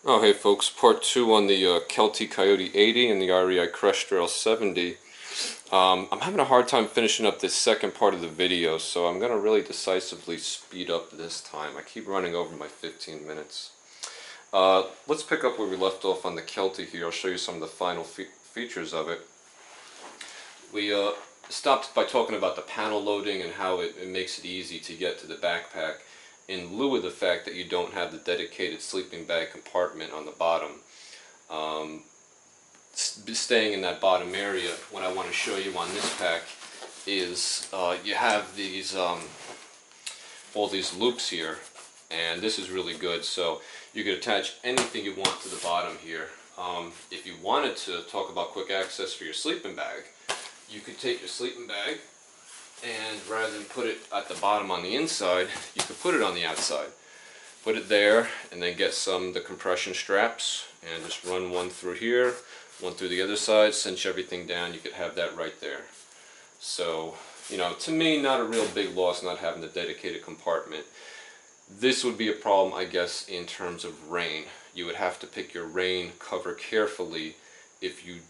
Oh, hey folks, part 2 on the Kelty Coyote 80 and the REI Crestrail 70. I'm having a hard time finishing up this second part of the video, so I'm going to really decisively speed up this time. I keep running over my 15 minutes. Let's pick up where we left off on the Kelty here. I'll show you some of the final features of it. We stopped by talking about the panel loading and how it makes it easy to get to the backpack, in lieu of the fact that you don't have the dedicated sleeping bag compartment on the bottom. Staying in that bottom area, what I want to show you on this pack is you have these all these loops here, and this is really good. So you can attach anything you want to the bottom here. If you wanted to talk about quick access for your sleeping bag, you could take your sleeping bag, and rather than put it at the bottom on the inside, you could put it on the outside. Put it there, and then get some of the compression straps, and just run one through here, one through the other side, cinch everything down. You could have that right there. So, you know, to me, not a real big loss not having the dedicated compartment. This would be a problem, I guess, in terms of rain. You would have to pick your rain cover carefully if you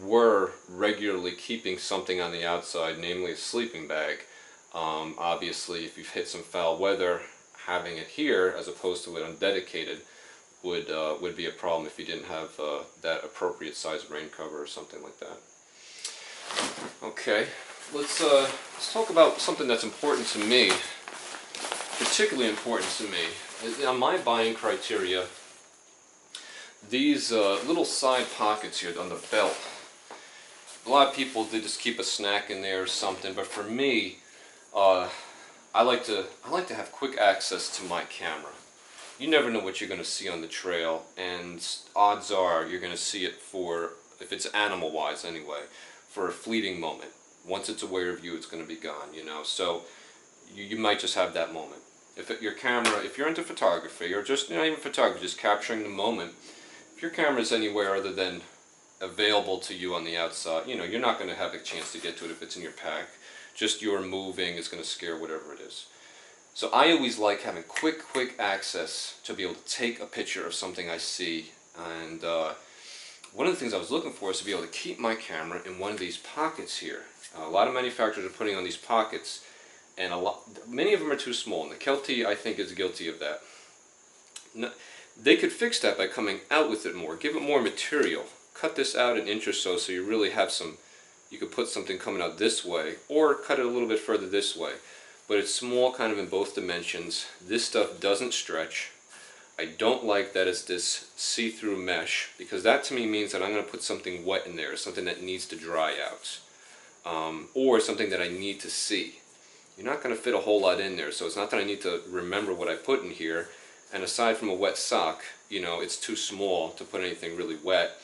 were regularly keeping something on the outside, namely a sleeping bag. Obviously, if you've hit some foul weather, having it here as opposed to it undedicated would be a problem if you didn't have that appropriate size rain cover or something like that. Okay, let's talk about something that's important to me, particularly important to me. On my buying criteria, these little side pockets here on the belt. A lot of people, they just keep a snack in there or something, but for me, I like to have quick access to my camera. You never know what you're going to see on the trail, and odds are you're going to see it for, if it's animal-wise anyway, for a fleeting moment. Once it's aware of you, it's going to be gone, you know. So you might just have that moment. If your camera, if you're into photography, or just not even photography, just capturing the moment, if your camera is anywhere other than available to you on the outside, you know, you're not going to have a chance to get to it if it's in your pack. Just your moving is going to scare whatever it is. So I always like having quick access to be able to take a picture of something I see. And one of the things I was looking for is to be able to keep my camera in one of these pockets here. A lot of manufacturers are putting on these pockets, and many of them are too small. And the Kelty, I think, is guilty of that. They could fix that by coming out with it more, give it more material. Cut this out an inch or so you really have some, you could put something coming out this way, or cut it a little bit further this way. But it's small kind of in both dimensions. This stuff doesn't stretch. I don't like that it's this see-through mesh, because that to me means that I'm going to put something wet in there, something that needs to dry out, or something that I need to see. You're not going to fit a whole lot in there, so it's not that I need to remember what I put in here. And aside from a wet sock, you know, it's too small to put anything really wet.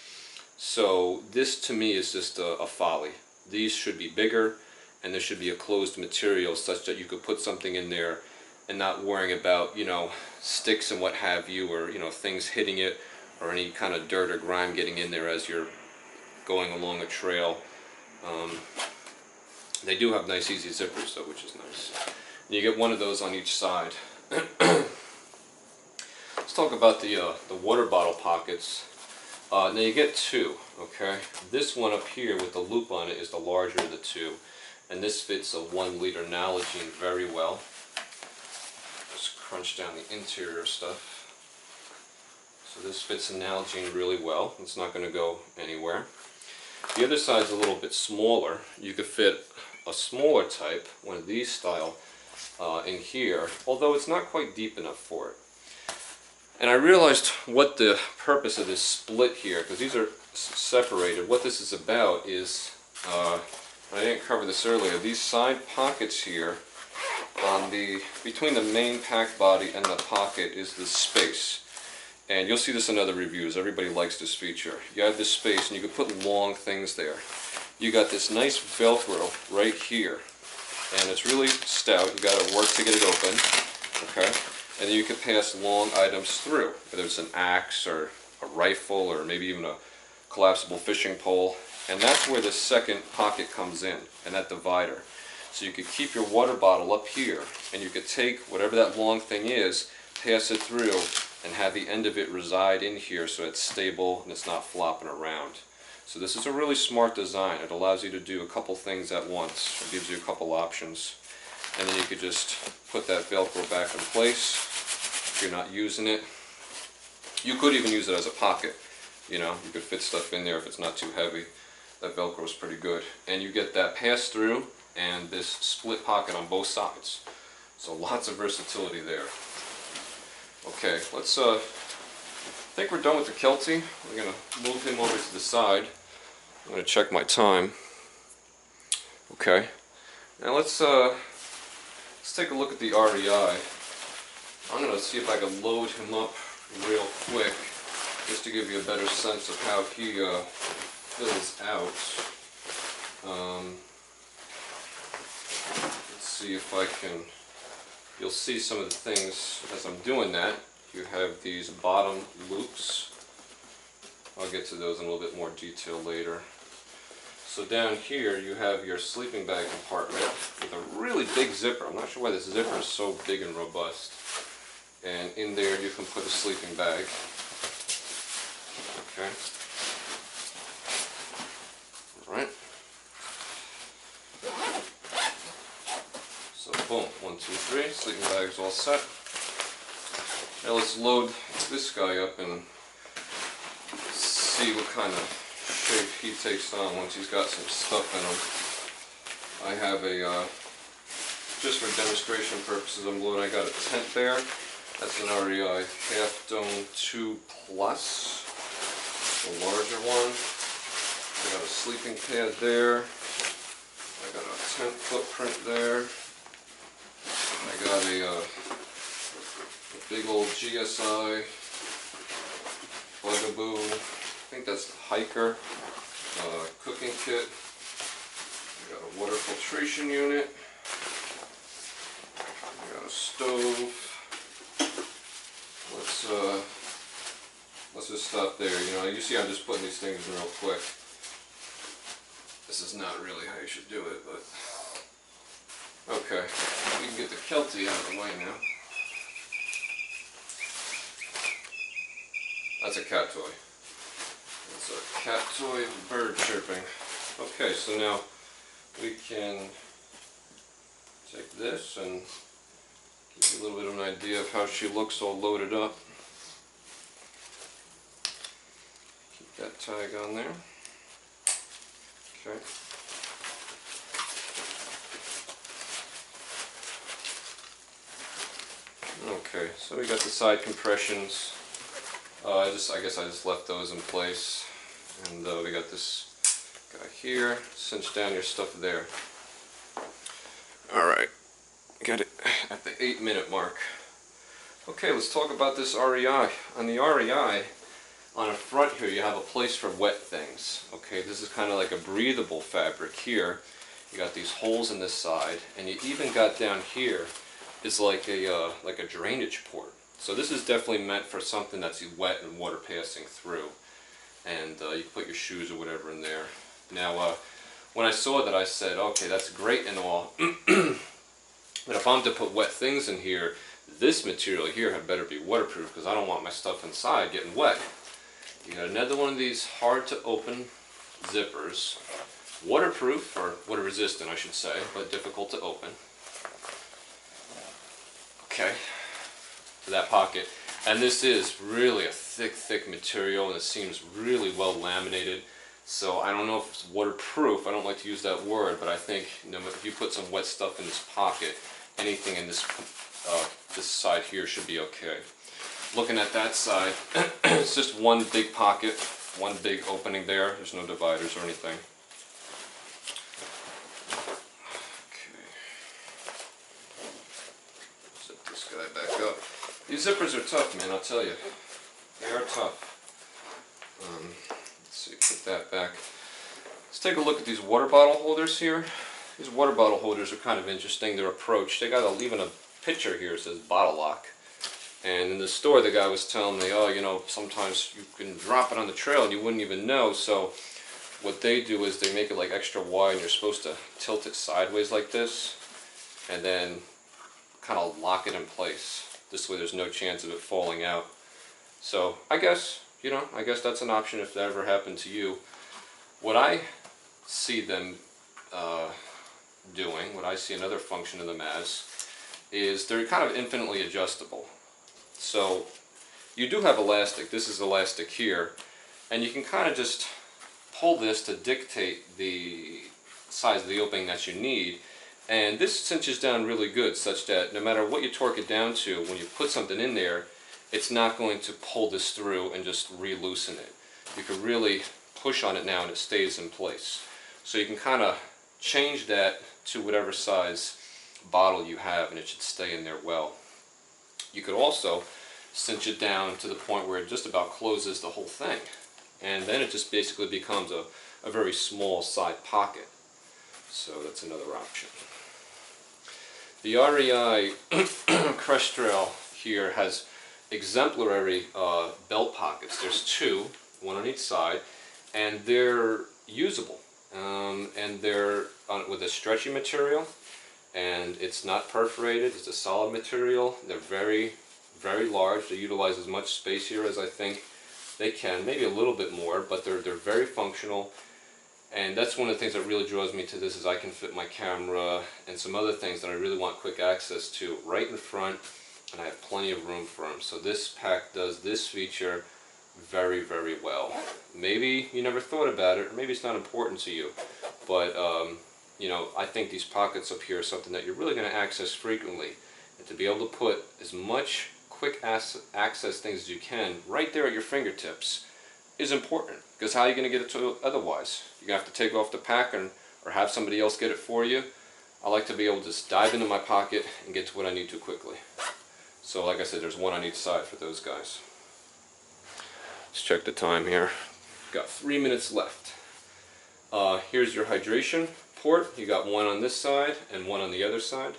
So this to me is just a folly. These should be bigger, and there should be a closed material such that you could put something in there and not worrying about, you know, sticks and what have you, or, you know, things hitting it, or any kind of dirt or grime getting in there as you're going along a trail. They do have nice easy zippers though, which is nice. And you get one of those on each side. Let's talk about the water bottle pockets. Now you get two, okay? This one up here with the loop on it is the larger of the two, and this fits a 1 liter Nalgene very well. Just crunch down the interior stuff. So this fits a Nalgene really well. It's not going to go anywhere. The other side's a little bit smaller. You could fit a smaller type, one of these style, in here, although it's not quite deep enough for it. And I realized what the purpose of this split here, because these are separated, what this is about is, I didn't cover this earlier, these side pockets here, between the main pack body and the pocket is the space. And you'll see this in other reviews, everybody likes this feature. You have this space and you can put long things there. You got this nice Velcro right here, and it's really stout, you got to work to get it open, okay? And then you can pass long items through, whether it's an axe or a rifle or maybe even a collapsible fishing pole. And that's where the second pocket comes in, and that divider. So you could keep your water bottle up here, and you could take whatever that long thing is, pass it through, and have the end of it reside in here so it's stable and it's not flopping around. So this is a really smart design. It allows you to do a couple things at once. It gives you a couple options. And then you could just put that Velcro back in place if you're not using it. You could even use it as a pocket. You know, you could fit stuff in there if it's not too heavy. That Velcro is pretty good. And you get that pass-through and this split pocket on both sides. So lots of versatility there. Okay, let's, I think we're done with the Kelty. We're going to move him over to the side. I'm going to check my time. Okay, now let's take a look at the REI. I'm going to see if I can load him up real quick, just to give you a better sense of how he fills out. Let's see if I can, you'll see some of the things as I'm doing that. You have these bottom loops. I'll get to those in a little bit more detail later. So down here you have your sleeping bag compartment with a really big zipper. I'm not sure why this zipper is so big and robust. And in there you can put a sleeping bag. Okay. Alright. So boom, 1, 2, 3, sleeping bag's all set. Now let's load this guy up and see what kind of shape he takes on once he's got some stuff in him. I have a, just for demonstration purposes, I got a tent there. That's an REI Half Dome 2 Plus, the larger one. I got a sleeping pad there. I got a tent footprint there. I got a big old GSI Bugaboo. I think that's the Hiker cooking kit. I got a water filtration unit. I got a stove. Let's just stop there. You know, you see I'm just putting these things in real quick. This is not really how you should do it, but okay. We can get the Kelty out of the way now. That's a cat toy. That's a cat toy bird chirping. Okay, so now we can take this and give you a little bit of an idea of how she looks all loaded up. Keep that tag on there. Okay. Okay, so we got the side compressions. I guess I just left those in place, and we got this guy here. Cinch down your stuff there. All right, got it at the 8-minute mark. Okay, let's talk about this REI. On the REI, on the front here, you have a place for wet things. Okay, this is kind of like a breathable fabric here. You got these holes in this side, and you even got down here is like a drainage port. So this is definitely meant for something that's wet and water passing through. And you can put your shoes or whatever in there. Now, when I saw that, I said, okay, that's great and all, but if I'm to put wet things in here, this material here had better be waterproof, because I don't want my stuff inside getting wet. You got another one of these hard to open zippers, waterproof, or water resistant I should say, but difficult to open. Okay, to that pocket. And this is really a thick material, and it seems really well laminated. So I don't know if it's waterproof, I don't like to use that word, but I think, you know, if you put some wet stuff in this pocket, anything in this this side here should be okay. Looking at that side, it's just one big pocket, one big opening there. There's no dividers or anything. Okay. Zip this guy back up. These zippers are tough, man, I'll tell you. They are tough. Let's see, put that back. Let's take a look at these water bottle holders here. These water bottle holders are kind of interesting, their approach. They got even a picture here that says bottle lock. And in the store, the guy was telling me, oh, you know, sometimes you can drop it on the trail and you wouldn't even know. So what they do is they make it like extra wide, and you're supposed to tilt it sideways like this, and then kind of lock it in place. This way there's no chance of it falling out. So I guess, you know, I guess that's an option if that ever happened to you. What I see them doing, what I see another function of them as, is they're kind of infinitely adjustable. So you do have elastic, this is elastic here, and you can kind of just pull this to dictate the size of the opening that you need, and this cinches down really good such that no matter what you torque it down to, when you put something in there, it's not going to pull this through and just re-loosen it. You can really push on it now and it stays in place. So you can kind of change that to whatever size bottle you have and it should stay in there well. You could also cinch it down to the point where it just about closes the whole thing, and then it just basically becomes a very small side pocket. So that's another option. The REI Crestrail here has exemplary belt pockets. There's two, one on each side, and they're usable. And they're with a stretchy material, and it's not perforated, it's a solid material. They're very, very large. They utilize as much space here as I think they can, maybe a little bit more, but they're very functional. And that's one of the things that really draws me to this, is I can fit my camera and some other things that I really want quick access to right in front, and I have plenty of room for them. So this pack does this feature very, very well. Maybe you never thought about it, or maybe it's not important to you, but you know, I think these pockets up here are something that you're really going to access frequently, and to be able to put as much quick access things as you can right there at your fingertips is important, because how are you going to get it to otherwise? You're going to have to take off the pack or have somebody else get it for you. I like to be able to just dive into my pocket and get to what I need to quickly. So like I said, there's one on each side for those guys. Let's check the time here. Got 3 minutes left. Here's your hydration port. You got one on this side and one on the other side.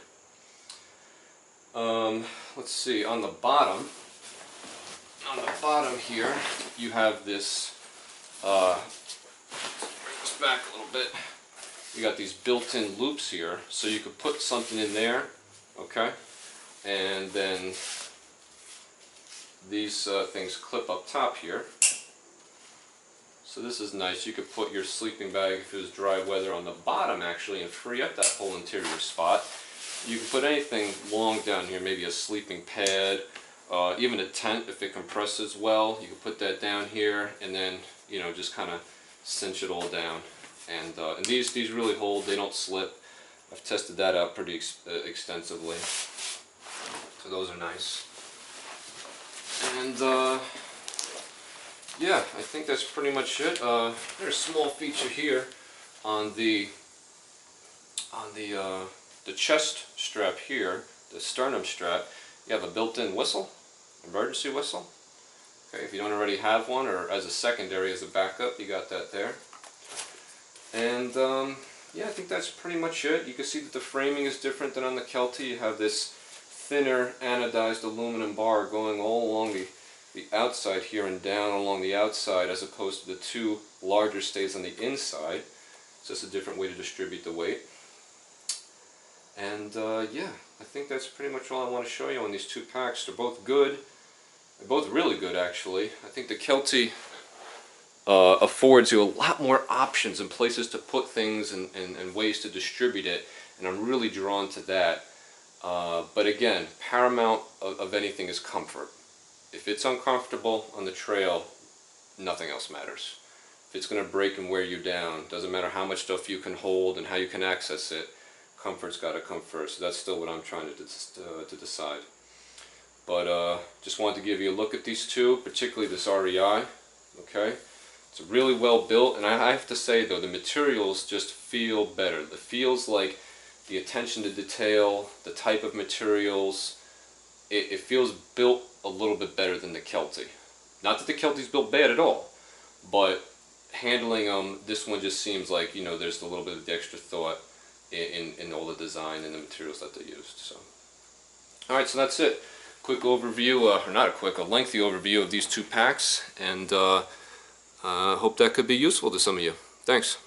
Let's see, on the bottom here, you have this, bring this back a little bit. You got these built-in loops here, so you could put something in there, okay? And then these things clip up top here. So this is nice. You could put your sleeping bag, if it was dry weather, on the bottom actually, and free up that whole interior spot. You can put anything long down here, maybe a sleeping pad, even a tent if it compresses well. You can put that down here, and then, you know, just kind of cinch it all down. And these really hold. They don't slip. I've tested that out pretty extensively. So those are nice. And yeah, I think that's pretty much it. There's a small feature here on the chest strap here, the sternum strap. You have a built-in whistle, emergency whistle. Okay, if you don't already have one, or as a secondary, as a backup, you got that there. And yeah, I think that's pretty much it. You can see that the framing is different than on the Kelty. You have this thinner anodized aluminum bar going all along the outside here and down along the outside, as opposed to the two larger stays on the inside. It's just a different way to distribute the weight. And yeah, I think that's pretty much all I want to show you on these two packs. They're both good. They're both really good, actually. I think the Kelty affords you a lot more options and places to put things and ways to distribute it, and I'm really drawn to that. But again, paramount of anything is comfort. If it's uncomfortable on the trail, nothing else matters. If it's going to break and wear you down, doesn't matter how much stuff you can hold and how you can access it, comfort's got to come first. So that's still what I'm trying to decide. But just wanted to give you a look at these two, particularly this REI. Okay, it's really well built, and I have to say though, the materials just feel better. It feels like the attention to detail, the type of materials, it feels built a little bit better than the Kelty. Not that the Kelty's built bad at all, but handling them, this one just seems like, you know, there's a little bit of the extra thought in all the design and the materials that they used. So, all right, so that's it. Quick overview, or not a quick, a lengthy overview of these two packs, and hope that could be useful to some of you. Thanks.